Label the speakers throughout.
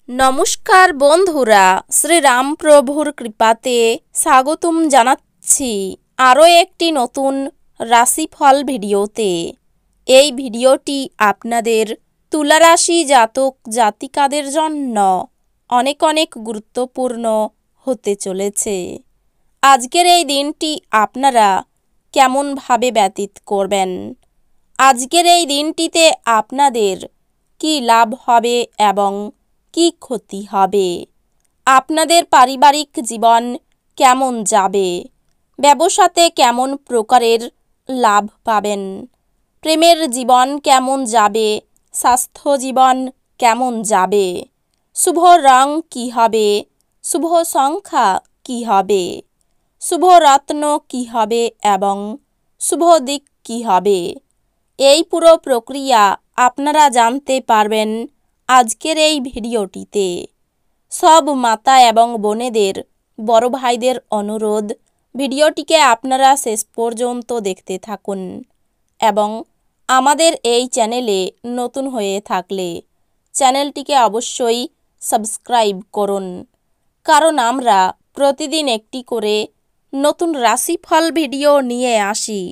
Speaker 1: নমস্কার বন্ধুরা, শ্রীরাম প্রভুর কৃপাতে স্বাগতম জানাচ্ছি আরও একটি নতুন রাশিফল ভিডিওতে। এই ভিডিওটি আপনাদের তুলা রাশি জাতক জাতিকাদের জন্য অনেক অনেক গুরুত্বপূর্ণ হতে চলেছে। আজকের এই দিনটি আপনারা কেমনভাবে ব্যতীত করবেন, আজকের এই দিনটিতে আপনাদের কি লাভ হবে এবং কি ক্ষতি হবে, আপনাদের পারিবারিক জীবন কেমন যাবে, ব্যবসাতে কেমন প্রকারের লাভ পাবেন, প্রেমের জীবন কেমন যাবে, স্বাস্থ্য জীবন কেমন যাবে, শুভ রং কী হবে, শুভ সংখ্যা কী হবে, শুভ রত্ন কী হবে এবং শুভ দিক কী হবে, এই পুরো প্রক্রিয়া আপনারা জানতে পারবেন আজকের এই ভিডিওটিতে। সব মাতা এবং বোনেদের, বড় ভাইদের অনুরোধ, ভিডিওটিকে আপনারা শেষ পর্যন্ত দেখতে থাকুন এবং আমাদের এই চ্যানেলে নতুন হয়ে থাকলে চ্যানেলটিকে অবশ্যই সাবস্ক্রাইব করুন, কারণ আমরা প্রতিদিন একটি করে নতুন রাশিফল ভিডিও নিয়ে আসি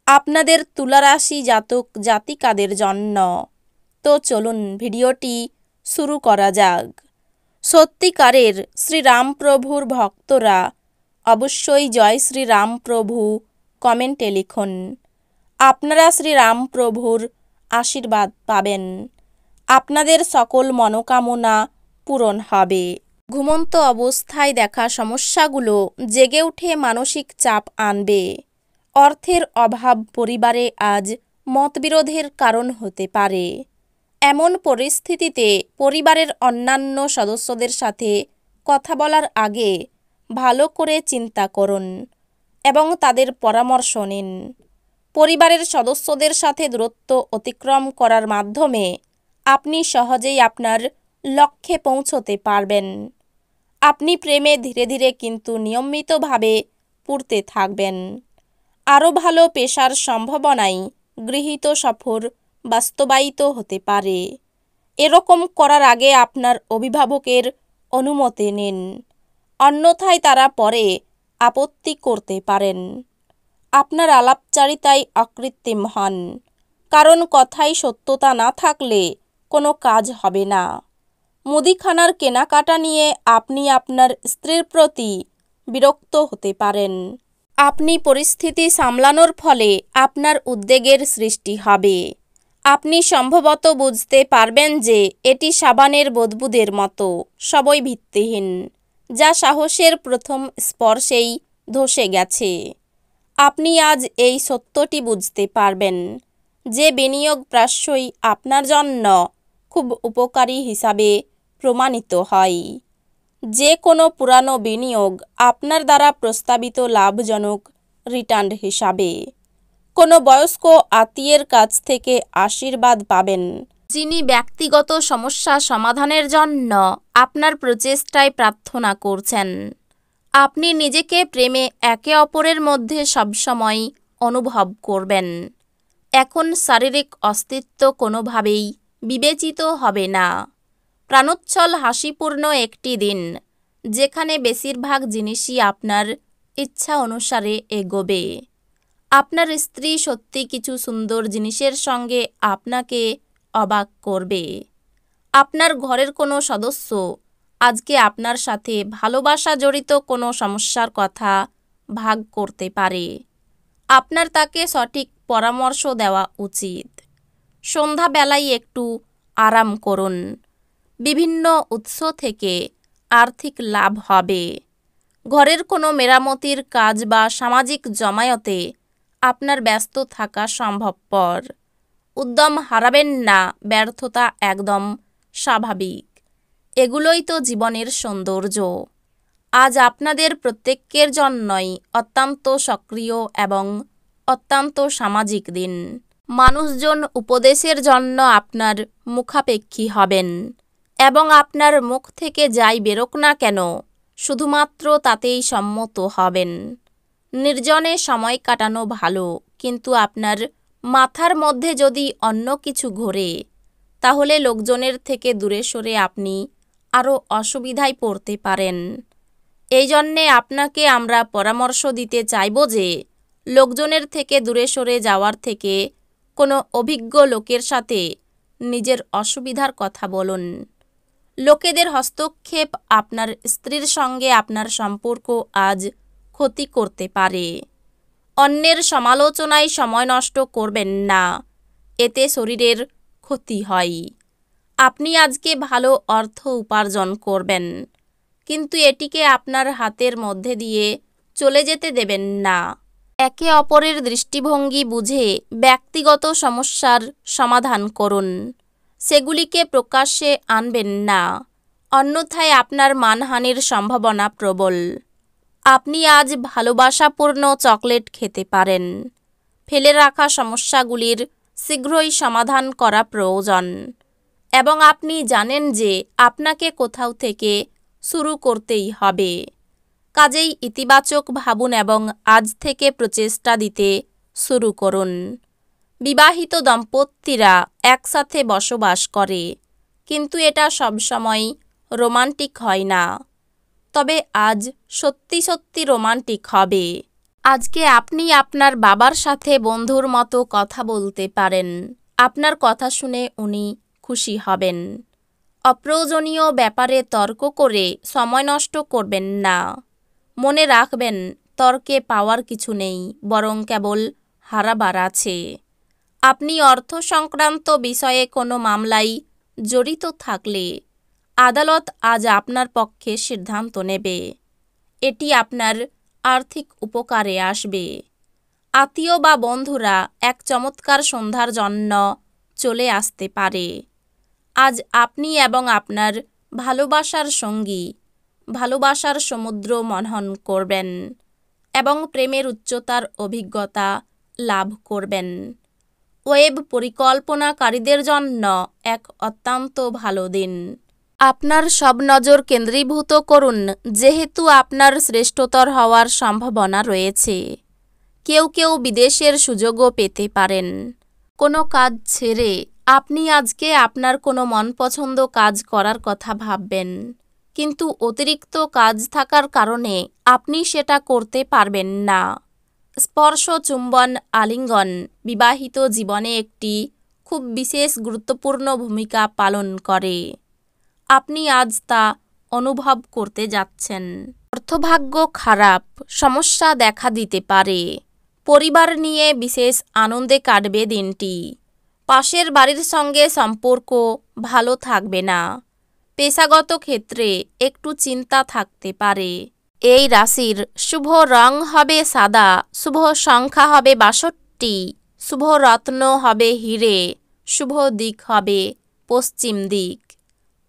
Speaker 1: আপনাদের তুলা রাশি জাতক জাতিকাদের জন্য। তো চলুন ভিডিওটি শুরু করা যাক। সত্যিকারের শ্রীরামপ্রভুর ভক্তরা অবশ্যই জয় শ্রীরামপ্রভু কমেন্টে লিখুন। আপনারা শ্রীরামপ্রভুর আশীর্বাদ পাবেন, আপনাদের সকল মনোকামনা পূরণ হবে। ঘুমন্ত অবস্থায় দেখা সমস্যাগুলো জেগে উঠে মানসিক চাপ আনবে। অর্থের অভাব পরিবারে আজ মতবিরোধের কারণ হতে পারে। এমন পরিস্থিতিতে পরিবারের অন্যান্য সদস্যদের সাথে কথা বলার আগে ভালো করে চিন্তা করুন এবং তাদের পরামর্শ নিন। পরিবারের সদস্যদের সাথে দূরত্ব অতিক্রম করার মাধ্যমে আপনি সহজেই আপনার লক্ষ্যে পৌঁছতে পারবেন। আপনি প্রেমে ধীরে ধীরে কিন্তু নিয়মিতভাবে পড়তে থাকবেন। আরও ভালো পেশার সম্ভাবনায় গৃহীত সফর বাস্তবায়িত হতে পারে। এরকম করার আগে আপনার অভিভাবকের অনুমতি নিন, অন্যথায় তারা পরে আপত্তি করতে পারেন। আপনার আলাপচারিতায় অকৃত্রিম হন, কারণ কথায় সত্যতা না থাকলে কোনো কাজ হবে না। মুদিখানার কেনাকাটা নিয়ে আপনি আপনার স্ত্রীর প্রতি বিরক্ত হতে পারেন। আপনি পরিস্থিতি সামলানোর ফলে আপনার উদ্বেগের সৃষ্টি হবে। আপনি সম্ভবত বুঝতে পারবেন যে এটি সাবানের বুদবুদের মতো সবই ভিত্তিহীন, যা সাহসের প্রথম স্পর্শেই ধসে গেছে। আপনি আজ এই সত্যটি বুঝতে পারবেন যে বিনিয়োগ প্রায়শই আপনার জন্য খুব উপকারী হিসাবে প্রমাণিত হয়। যে কোনো পুরানো বিনিয়োগ আপনার দ্বারা প্রস্তাবিত লাভজনক রিটার্ন হিসাবে। কোনো বয়স্ক আত্মীয়ের কাছ থেকে আশীর্বাদ পাবেন, যিনি ব্যক্তিগত সমস্যা সমাধানের জন্য আপনার প্রচেষ্টায় প্রার্থনা করছেন। আপনি নিজেকে প্রেমে একে অপরের মধ্যে সবসময় অনুভব করবেন। এখন শারীরিক অস্তিত্ব কোনোভাবেই বিবেচিত হবে না। প্রাণোচ্ছল হাসিপূর্ণ একটি দিন, যেখানে বেশিরভাগ জিনিসই আপনার ইচ্ছা অনুসারে এগোবে। আপনার স্ত্রী সত্যি কিছু সুন্দর জিনিসের সঙ্গে আপনাকে অবাক করবে। আপনার ঘরের কোনো সদস্য আজকে আপনার সাথে ভালোবাসা জড়িত কোনো সমস্যার কথা ভাগ করতে পারে। আপনার তাকে সঠিক পরামর্শ দেওয়া উচিত। সন্ধ্যাবেলায় একটু আরাম করুন। বিভিন্ন উৎস থেকে আর্থিক লাভ হবে। ঘরের কোনো মেরামতির কাজ বা সামাজিক জমায়েতে আপনার ব্যস্ত থাকা সম্ভবপর। উদ্যম হারাবেন না, ব্যর্থতা একদম স্বাভাবিক। এগুলোই তো জীবনের সৌন্দর্য। আজ আপনাদের প্রত্যেকের জন্যই অত্যন্ত সক্রিয় এবং অত্যন্ত সামাজিক দিন। মানুষজন উপদেশের জন্য আপনার মুখাপেক্ষী হবেন এবং আপনার মুখ থেকে যাই বেরোক না কেন, শুধুমাত্র তাতেই সম্মত হবেন। নির্জনে সময় কাটানো ভালো, কিন্তু আপনার মাথার মধ্যে যদি অন্য কিছু ঘোরে, তাহলে লোকজনের থেকে দূরে সরে আপনি আরও অসুবিধায় পড়তে পারেন। এই জন্যে আপনাকে আমরা পরামর্শ দিতে চাইব যে লোকজনের থেকে দূরে সরে যাওয়ার থেকে কোনো অভিজ্ঞ লোকের সাথে নিজের অসুবিধার কথা বলুন। লোকেদের হস্তক্ষেপ আপনার স্ত্রীর সঙ্গে আপনার সম্পর্ক আজ ক্ষতি করতে পারে। অন্যের সমালোচনায় সময় নষ্ট করবেন না, এতে শরীরের ক্ষতি হয়। আপনি আজকে ভালো অর্থ উপার্জন করবেন, কিন্তু এটিকে আপনার হাতের মধ্যে দিয়ে চলে যেতে দেবেন না। একে অপরের দৃষ্টিভঙ্গি বুঝে ব্যক্তিগত সমস্যার সমাধান করুন, সেগুলিকে প্রকাশ্যে আনবেন না, অন্যথায় আপনার মানহানির সম্ভাবনা প্রবল। আপনি আজ ভালোবাসাপূর্ণ চকলেট খেতে পারেন। ফেলে রাখা সমস্যাগুলির শীঘ্রই সমাধান করা প্রয়োজন এবং আপনি জানেন যে আপনাকে কোথাও থেকে শুরু করতেই হবে। কাজেই ইতিবাচক ভাবুন এবং আজ থেকে প্রচেষ্টা দিতে শুরু করুন। বিবাহিত দম্পতিরা একসাথে বসবাস করে, কিন্তু এটা সবসময় রোমান্টিক হয় না। তবে আজ সত্যি সত্যি রোমান্টিক হবে। আজকে আপনি আপনার বাবার সাথে বন্ধুর মতো কথা বলতে পারেন। আপনার কথা শুনে উনি খুশি হবেন। অপ্রয়োজনীয় ব্যাপারে তর্ক করে সময় নষ্ট করবেন না। মনে রাখবেন, তর্কে পাওয়ার কিছু নেই, বরং কেবল হারাবার আছে। আপনি অর্থ সংক্রান্ত বিষয়ে কোনো মামলায় জড়িত থাকলে আদালত আজ আপনার পক্ষে সিদ্ধান্ত নেবে। এটি আপনার আর্থিক উপকারে আসবে। আত্মীয় বা বন্ধুরা এক চমৎকার সন্ধ্যার জন্য চলে আসতে পারে। আজ আপনি এবং আপনার ভালোবাসার সঙ্গী ভালোবাসার সমুদ্র মনন করবেন এবং প্রেমের উচ্চতার অভিজ্ঞতা লাভ করবেন। ওয়েব পরিকল্পনাকারীদের জন্য এক অত্যন্ত ভালো দিন। আপনার সব নজর কেন্দ্রীভূত করুন, যেহেতু আপনার শ্রেষ্ঠতর হওয়ার সম্ভাবনা রয়েছে। কেউ কেউ বিদেশের সুযোগও পেতে পারেন। কোনো কাজ ছেড়ে আপনি আজকে আপনার কোনো মনপছন্দ কাজ করার কথা ভাববেন, কিন্তু অতিরিক্ত কাজ থাকার কারণে আপনি সেটা করতে পারবেন না। স্পর্শ, চুম্বন, আলিঙ্গন বিবাহিত জীবনে একটি খুব বিশেষ গুরুত্বপূর্ণ ভূমিকা পালন করে। আপনি আজ তা অনুভব করতে যাচ্ছেন। অর্থভাগ্য খারাপ, সমস্যা দেখা দিতে পারে। পরিবার নিয়ে বিশেষ আনন্দে কাটবে দিনটি। পাশের বাড়ির সঙ্গে সম্পর্ক ভালো থাকবে না। পেশাগত ক্ষেত্রে একটু চিন্তা থাকতে পারে। এই রাশির শুভ রং হবে সাদা, শুভ সংখ্যা হবে 62, শুভ রত্ন হবে হিরে, শুভ দিক হবে পশ্চিম দিক।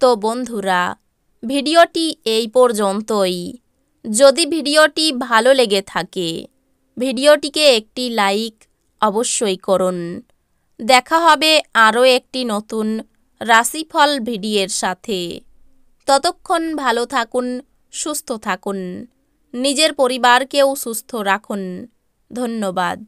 Speaker 1: তো বন্ধুরা, ভিডিওটি এই পর্যন্তই। যদি ভিডিওটি ভালো লেগে থাকে, ভিডিওটিকে একটি লাইক অবশ্যই করুন। দেখা হবে আরও একটি নতুন রাশিফল ভিডিওর সাথে। ততক্ষণ ভালো থাকুন, সুস্থ থাকুন, নিজের পরিবারকেও সুস্থ রাখুন। ধন্যবাদ।